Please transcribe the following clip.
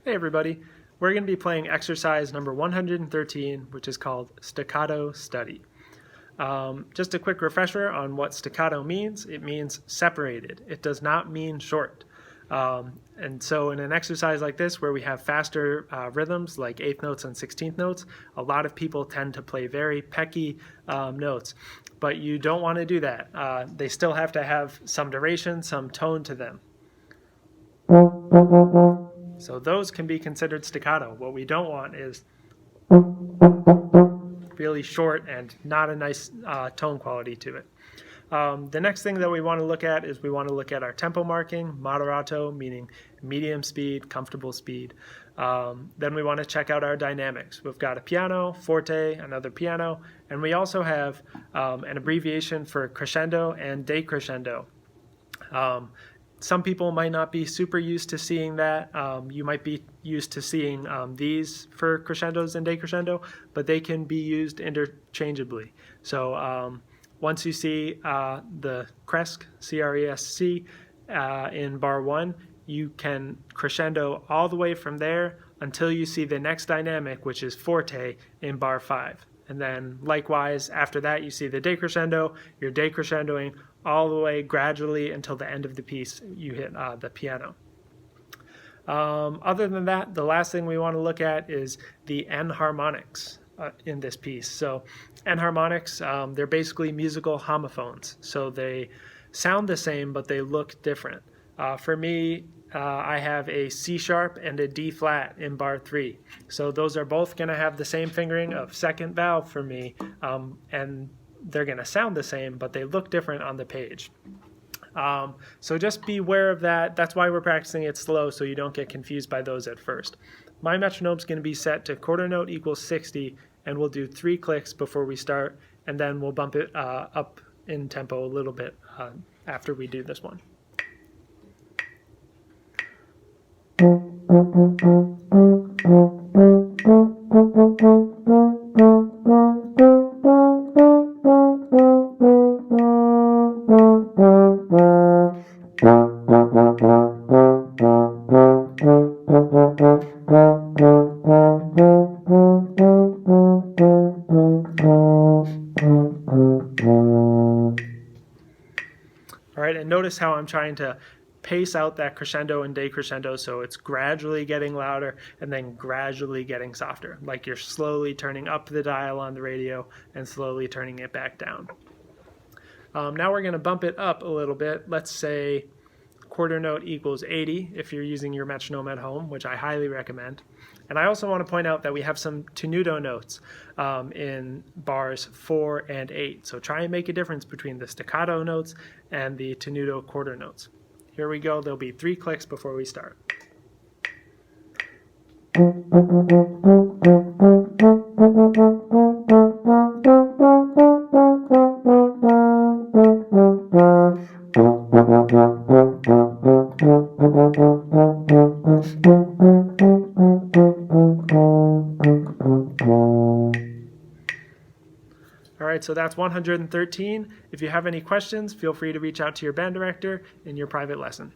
Hey everybody, we're going to be playing exercise number 113, which is called Staccato Study. Just a quick refresher on what staccato means. It means separated. It does not mean short. And so in an exercise like this where we have faster rhythms like 8th notes and 16th notes, a lot of people tend to play very pecky notes. But you don't want to do that. They still have to have some duration, some tone to them. So those can be considered staccato. What we don't want is really short and not a nice tone quality to it. The next thing that we want to look at is we want to look at our tempo marking, moderato, meaning medium speed, comfortable speed. Then we want to check out our dynamics. We've got a piano, forte, another piano, and we also have an abbreviation for crescendo and decrescendo. Some people might not be super used to seeing that. You might be used to seeing these for crescendos and decrescendo, but they can be used interchangeably. So once you see the cresc, C-R-E-S-C, in bar 1, you can crescendo all the way from there until you see the next dynamic, which is forte, in bar 5. And then likewise, after that, you see the decrescendo. You're decrescendoing all the way gradually until the end of the piece you hit the piano. Other than that, the last thing we want to look at is the enharmonics in this piece. So enharmonics, they're basically musical homophones. So they sound the same, but they look different. For me, I have a C sharp and a D flat in bar 3. So those are both going to have the same fingering of second valve for me, and they're going to sound the same, but they look different on the page. So just be aware of that. That's why we're practicing it slow, so you don't get confused by those at first. My metronome's going to be set to quarter note equals 60, and we'll do 3 clicks before we start, and then we'll bump it up in tempo a little bit after we do this one. All right, and notice how I'm trying to pace out that crescendo and decrescendo so it's gradually getting louder and then gradually getting softer, like you're slowly turning up the dial on the radio and slowly turning it back down. Now we're going to bump it up a little bit. Let's say quarter note equals 80 if you're using your metronome at home, which I highly recommend. And I also want to point out that we have some tenuto notes in bars 4 and 8. So try and make a difference between the staccato notes and the tenuto quarter notes. Here we go. There'll be 3 clicks before we start. All right, so that's 113. If you have any questions, feel free to reach out to your band director in your private lesson.